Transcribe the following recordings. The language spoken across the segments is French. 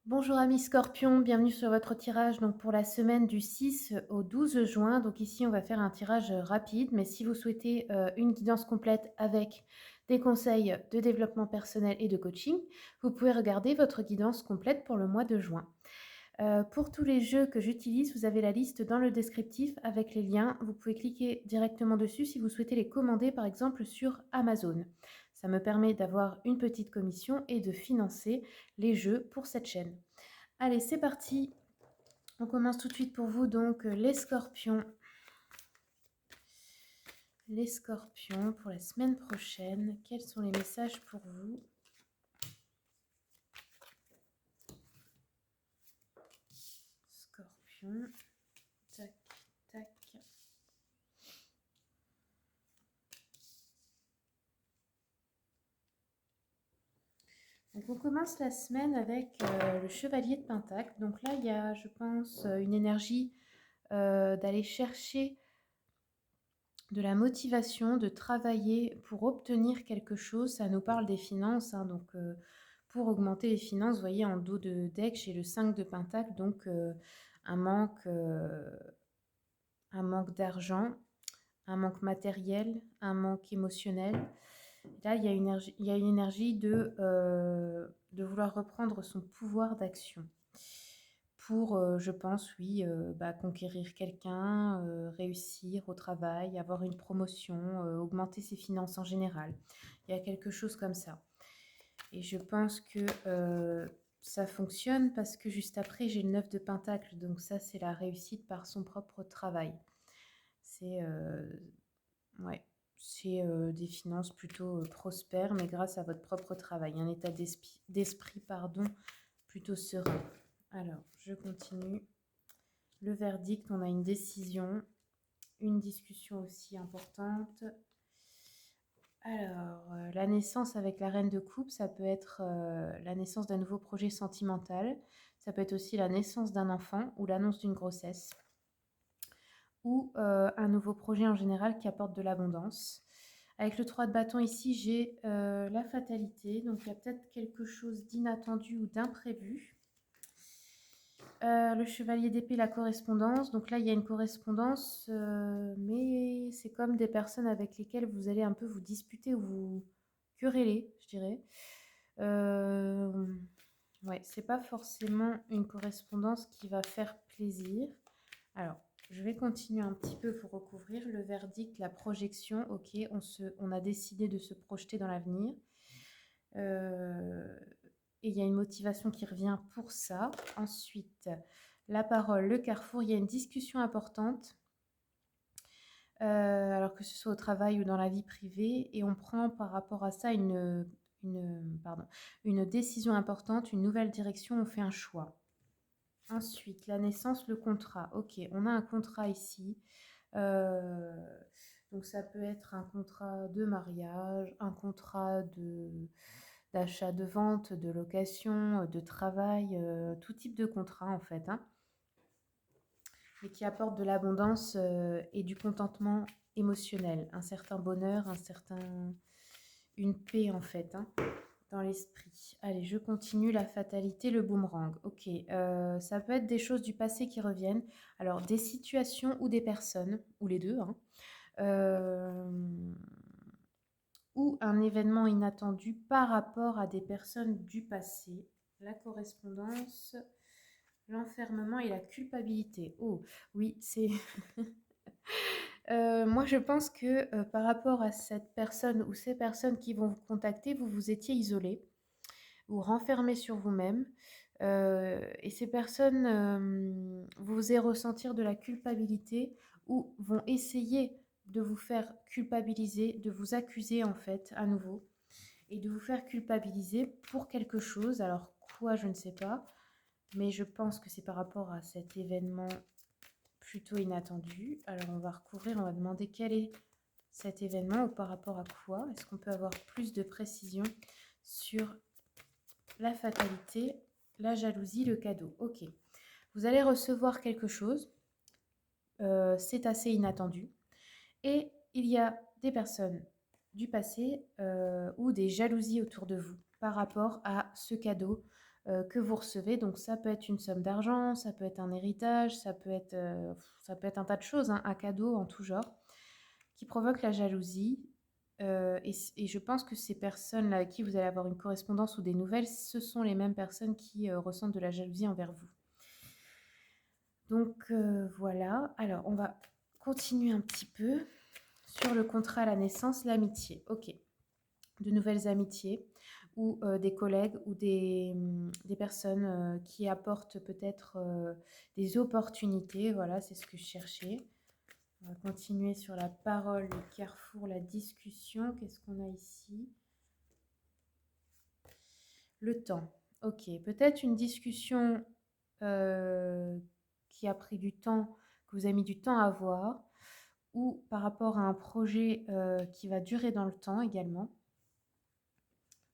Bonjour amis Scorpion, bienvenue sur votre tirage donc pour la semaine du 6 au 12 juin. Donc ici on va faire un tirage rapide, mais si vous souhaitez une guidance complète avec des conseils de développement personnel et de coaching, vous pouvez regarder votre guidance complète pour le mois de juin. Pour tous les jeux que j'utilise, vous avez la liste dans le descriptif avec les liens. Vous pouvez cliquer directement dessus si vous souhaitez les commander par exemple sur Amazon. Ça me permet d'avoir une petite commission et de financer les jeux pour cette chaîne. Allez, c'est parti. On commence tout de suite pour vous donc les scorpions. Les scorpions pour la semaine prochaine. Quels sont les messages pour vous? Scorpion. Tac, tac. Donc on commence la semaine avec le chevalier de Pentacle. Donc là, il y a, je pense, une énergie d'aller chercher de la motivation, de travailler pour obtenir quelque chose. Ça nous parle des finances, hein, donc pour augmenter les finances, vous voyez en dos de deck, j'ai le 5 de Pentacle, donc un manque, euh, un manque d'argent, un manque matériel, un manque émotionnel. Là, il y a une énergie de vouloir reprendre son pouvoir d'action pour, je pense, oui, conquérir quelqu'un, réussir au travail, avoir une promotion, augmenter ses finances en général. Il y a quelque chose comme ça. Et je pense que ça fonctionne parce que juste après, j'ai le 9 de Pentacle. Donc ça, c'est la réussite par son propre travail. C'est ouais, c'est des finances plutôt prospères, mais grâce à votre propre travail. Un état d'esprit, pardon, plutôt serein. Alors, je continue. Le verdict, on a une décision, une discussion aussi importante. Alors, la naissance avec la reine de coupe, ça peut être la naissance d'un nouveau projet sentimental. Ça peut être aussi la naissance d'un enfant ou l'annonce d'une grossesse. Ou un nouveau projet en général qui apporte de l'abondance. Avec le 3 de bâton ici, j'ai la fatalité. Donc, il y a peut-être quelque chose d'inattendu ou d'imprévu. Le chevalier d'épée, la correspondance. Donc là, il y a une correspondance, mais c'est comme des personnes avec lesquelles vous allez un peu vous disputer ou vous quereller, je dirais. Ouais, c'est pas forcément une correspondance qui va faire plaisir. Alors, je vais continuer un petit peu pour recouvrir le verdict, la projection. Ok, on a décidé de se projeter dans l'avenir. Et il y a une motivation qui revient pour ça. Ensuite, la parole, le carrefour, il y a une discussion importante, alors que ce soit au travail ou dans la vie privée, et on prend par rapport à ça une décision importante, une nouvelle direction, on fait un choix. Ensuite, la naissance, le contrat. Ok, on a un contrat ici. Euh, donc ça peut être un contrat de mariage, un contrat d'achat, de vente, de location, de travail, tout type de contrat en fait, hein, et qui apporte de l'abondance et du contentement émotionnel, un certain bonheur, une paix en fait, hein, dans l'esprit. Allez, je continue. La fatalité, le boomerang. Ok, ça peut être des choses du passé qui reviennent. Alors, des situations ou des personnes, ou les deux, hein, euh, ou un événement inattendu par rapport à des personnes du passé. La correspondance, l'enfermement et la culpabilité. Oh, oui, c'est... moi, je pense que par rapport à cette personne ou ces personnes qui vont vous contacter, vous vous étiez isolé ou renfermé sur vous-même. Et ces personnes vous faisait ressentir de la culpabilité ou vont essayer de vous faire culpabiliser, de vous accuser en fait à nouveau et de vous faire culpabiliser pour quelque chose. Alors quoi, je ne sais pas, mais je pense que c'est par rapport à cet événement plutôt inattendu. Alors on va recouvrir, on va demander quel est cet événement ou par rapport à quoi. Est-ce qu'on peut avoir plus de précision sur la fatalité, la jalousie, le cadeau? Ok. Vous allez recevoir quelque chose, c'est assez inattendu. Et il y a des personnes du passé ou des jalousies autour de vous par rapport à ce cadeau, que vous recevez. Donc ça peut être une somme d'argent, ça peut être un héritage, ça peut être un tas de choses, hein, un cadeau en tout genre, qui provoque la jalousie. Et je pense que ces personnes-là avec qui vous allez avoir une correspondance ou des nouvelles, ce sont les mêmes personnes qui ressentent de la jalousie envers vous. Donc voilà, alors on va continuer un petit peu sur le contrat à la naissance, l'amitié. Ok, de nouvelles amitiés ou des collègues ou des personnes qui apportent peut-être des opportunités. Voilà, c'est ce que je cherchais. On va continuer sur la parole, le carrefour, la discussion. Qu'est-ce qu'on a ici? Le temps. Ok, peut-être une discussion qui a pris du temps, que vous avez mis du temps à avoir, ou par rapport à un projet qui va durer dans le temps également.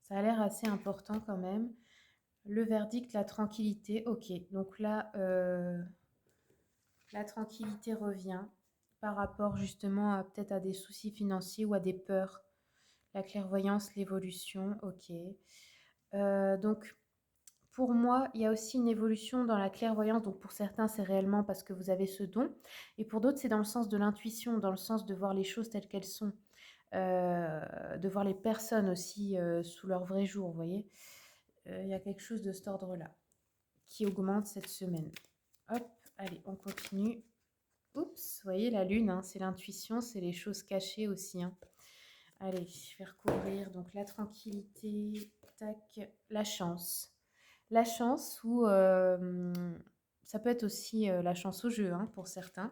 Ça a l'air assez important quand même. Le verdict, la tranquillité. Ok, donc là, la tranquillité revient par rapport justement à peut-être à des soucis financiers ou à des peurs. La clairvoyance, l'évolution. Ok. Donc, pour moi, il y a aussi une évolution dans la clairvoyance. Donc, pour certains, c'est réellement parce que vous avez ce don. Et pour d'autres, c'est dans le sens de l'intuition, dans le sens de voir les choses telles qu'elles sont. De voir les personnes aussi sous leur vrai jour, vous voyez. Il y a quelque chose de cet ordre-là qui augmente cette semaine. Hop, allez, on continue. Oups, vous voyez, la lune, hein, c'est l'intuition, c'est les choses cachées aussi. Hein. Allez, je vais recouvrir. Donc, la tranquillité, tac, la chance. La chance ou ça peut être aussi la chance au jeu hein, pour certains.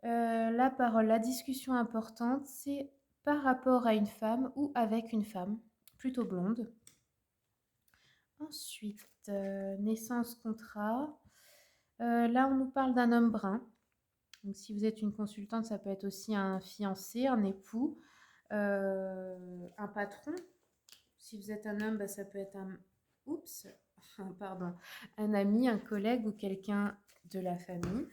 La parole, la discussion importante, c'est par rapport à une femme ou avec une femme, plutôt blonde. Ensuite, naissance, contrat. Là, on nous parle d'un homme brun. Donc, si vous êtes une consultante, ça peut être aussi un fiancé, un époux, un patron. Si vous êtes un homme, bah, ça peut être un... Oups, pardon. Un ami, un collègue ou quelqu'un de la famille.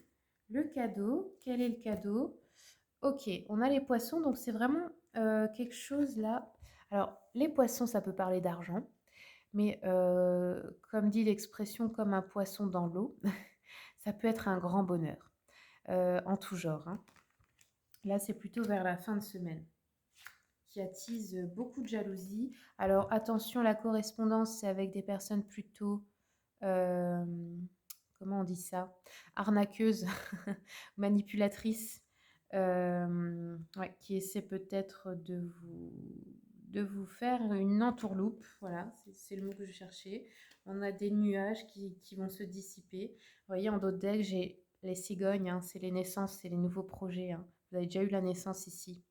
Le cadeau, quel est le cadeau? Ok, on a les poissons, donc c'est vraiment quelque chose là. Alors, les poissons, ça peut parler d'argent, mais comme dit l'expression, comme un poisson dans l'eau, ça peut être un grand bonheur, en tout genre. Hein. Là, c'est plutôt vers la fin de semaine qui attise beaucoup de jalousie. Alors, attention, la correspondance, c'est avec des personnes plutôt, euh, comment on dit ça? Arnaqueuses, manipulatrices, ouais, qui essaient peut-être de vous faire une entourloupe. Voilà, c'est le mot que je cherchais. On a des nuages qui vont se dissiper. Vous voyez, en d'autres decks, j'ai les cigognes, hein, c'est les naissances, c'est les nouveaux projets. Hein. Vous avez déjà eu la naissance ici.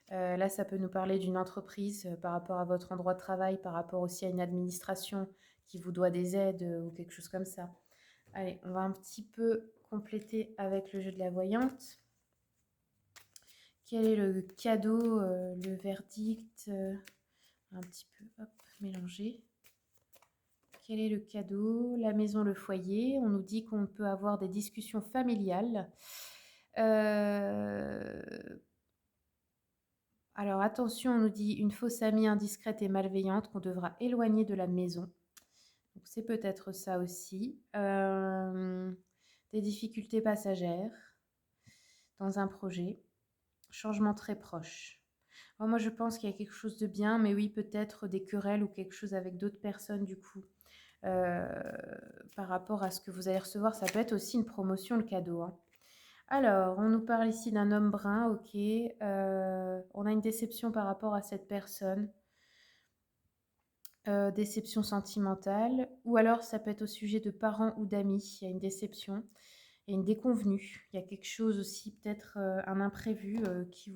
Là, ça peut nous parler d'une entreprise par rapport à votre endroit de travail, par rapport aussi à une administration qui vous doit des aides ou quelque chose comme ça. Allez, on va un petit peu compléter avec le jeu de la voyante. Quel est le cadeau, le verdict un petit peu, hop, mélanger. Quel est le cadeau? La maison, le foyer. On nous dit qu'on peut avoir des discussions familiales. Alors attention, on nous dit une fausse amie indiscrète et malveillante qu'on devra éloigner de la maison. Donc c'est peut-être ça aussi. Des difficultés passagères dans un projet. Changement très proche. Alors moi je pense qu'il y a quelque chose de bien, mais oui peut-être des querelles ou quelque chose avec d'autres personnes du coup. Par rapport à ce que vous allez recevoir, ça peut être aussi une promotion, le cadeau. Hein. Alors, on nous parle ici d'un homme brun, ok. On a une déception par rapport à cette personne. Déception sentimentale. Ou alors, ça peut être au sujet de parents ou d'amis. Il y a une déception et une déconvenue. Il y a quelque chose aussi, peut-être un imprévu qui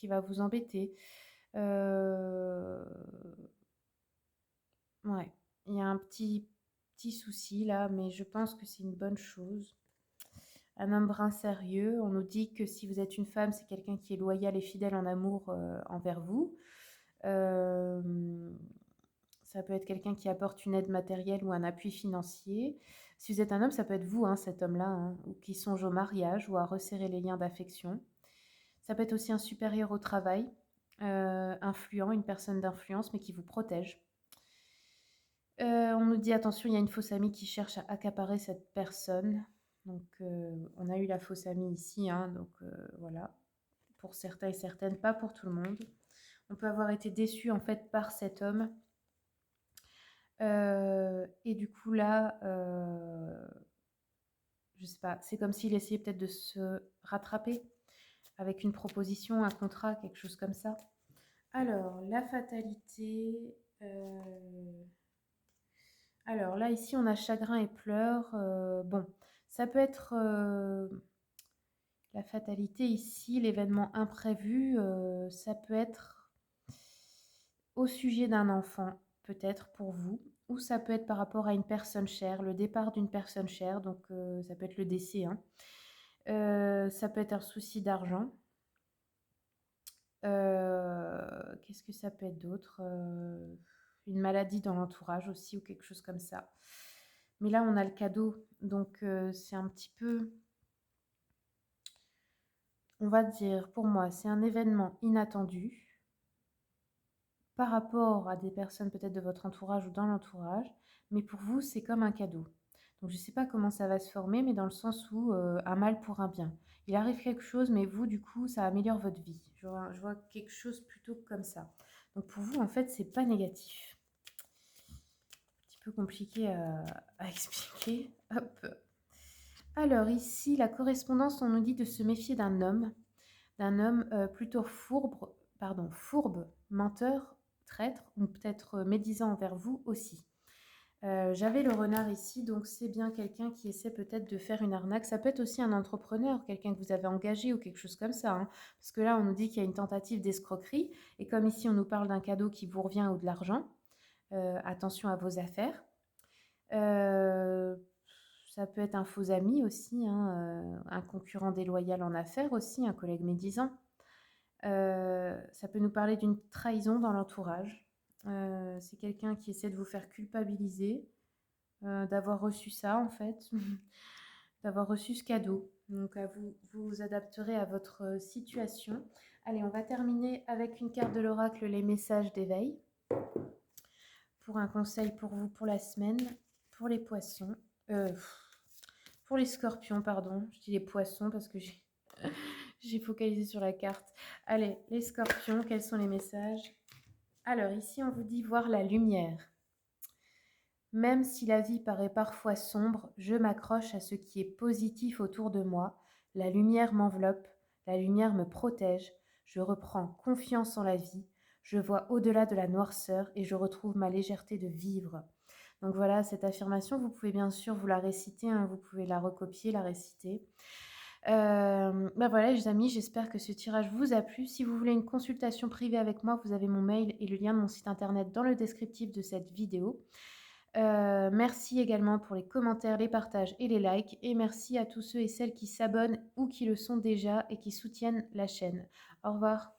va vous embêter. Ouais, il y a un petit souci là, mais je pense que c'est une bonne chose. Un homme brun sérieux. On nous dit que si vous êtes une femme, c'est quelqu'un qui est loyal et fidèle en amour envers vous. Euh, Ça peut être quelqu'un qui apporte une aide matérielle ou un appui financier. Si vous êtes un homme, ça peut être vous, hein, cet homme-là, hein, ou qui songe au mariage ou à resserrer les liens d'affection. Ça peut être aussi un supérieur au travail, influent, une personne d'influence, mais qui vous protège. On nous dit: «Attention, il y a une fausse amie qui cherche à accaparer cette personne». Donc on a eu la fausse amie ici, hein, donc voilà. Pour certains et certaines, pas pour tout le monde. On peut avoir été déçu, en fait, par cet homme. Et du coup là, je sais pas, c'est comme s'il essayait peut-être de se rattraper avec une proposition, un contrat, quelque chose comme ça. Alors, la fatalité, alors là, ici, on a chagrin et pleurs. Bon, ça peut être la fatalité ici, l'événement imprévu, ça peut être au sujet d'un enfant, peut-être pour vous, ou ça peut être par rapport à une personne chère, le départ d'une personne chère, donc ça peut être le décès, hein. Ça peut être un souci d'argent. Qu'est-ce que ça peut être d'autre? Une maladie dans l'entourage aussi ou quelque chose comme ça. Mais là, on a le cadeau, donc c'est un petit peu, on va dire, pour moi, c'est un événement inattendu par rapport à des personnes peut-être de votre entourage ou dans l'entourage, mais pour vous, c'est comme un cadeau. Donc je ne sais pas comment ça va se former, mais dans le sens où un mal pour un bien. Il arrive quelque chose, mais vous, du coup, ça améliore votre vie. Je vois quelque chose plutôt comme ça. Donc pour vous, en fait, c'est pas négatif. Un petit peu compliqué à expliquer. Hop. Alors ici, la correspondance, on nous dit de se méfier d'un homme plutôt fourbe, menteur, traître, ou peut-être médisant envers vous aussi. J'avais le renard ici, donc c'est bien quelqu'un qui essaie peut-être de faire une arnaque. Ça peut être aussi un entrepreneur, quelqu'un que vous avez engagé ou quelque chose comme ça, hein. Parce que là, on nous dit qu'il y a une tentative d'escroquerie. Et comme ici, on nous parle d'un cadeau qui vous revient ou de l'argent, attention à vos affaires. Euh, Ça peut être un faux ami aussi, hein, un concurrent déloyal en affaires aussi, un collègue médisant. Ça peut nous parler d'une trahison dans l'entourage. C'est quelqu'un qui essaie de vous faire culpabiliser, d'avoir reçu ça en fait, d'avoir reçu ce cadeau. Donc vous vous adapterez à votre situation. Allez, on va terminer avec une carte de l'oracle, les messages d'éveil, pour un conseil pour vous pour la semaine, pour les poissons, euh, pour les scorpions, pardon. Je dis les poissons parce que j'ai focalisé sur la carte. Allez, les scorpions, quels sont les messages? Alors ici, on vous dit voir la lumière. Même si la vie paraît parfois sombre, je m'accroche à ce qui est positif autour de moi. La lumière m'enveloppe, la lumière me protège. Je reprends confiance en la vie. Je vois au-delà de la noirceur et je retrouve ma légèreté de vivre. Donc voilà, cette affirmation, vous pouvez bien sûr vous la réciter, hein, vous pouvez la recopier, la réciter. Bah voilà les amis, j'espère que ce tirage vous a plu. Si vous voulez une consultation privée avec moi, vous avez mon mail et le lien de mon site internet dans le descriptif de cette vidéo. Merci également pour les commentaires, les partages et les likes. Et merci à tous ceux et celles qui s'abonnent ou qui le sont déjà et qui soutiennent la chaîne. Au revoir.